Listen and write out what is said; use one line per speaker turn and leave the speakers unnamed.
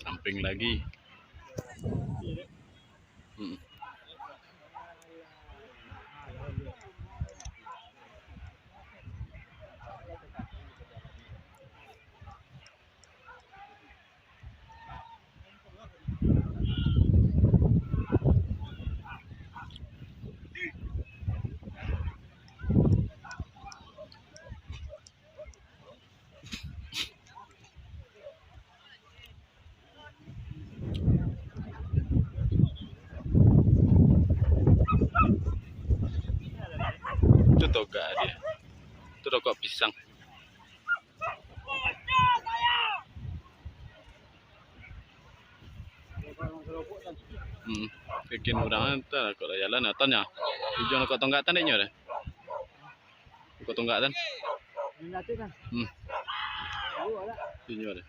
Samping lagi. Hmm. Itu toga dia. Itu rokok pisang. Bikin orang ntar kalau jalan atasnya. Tujuan kok tonggak tan deh. Kok tonggak tan? Tujuan ada.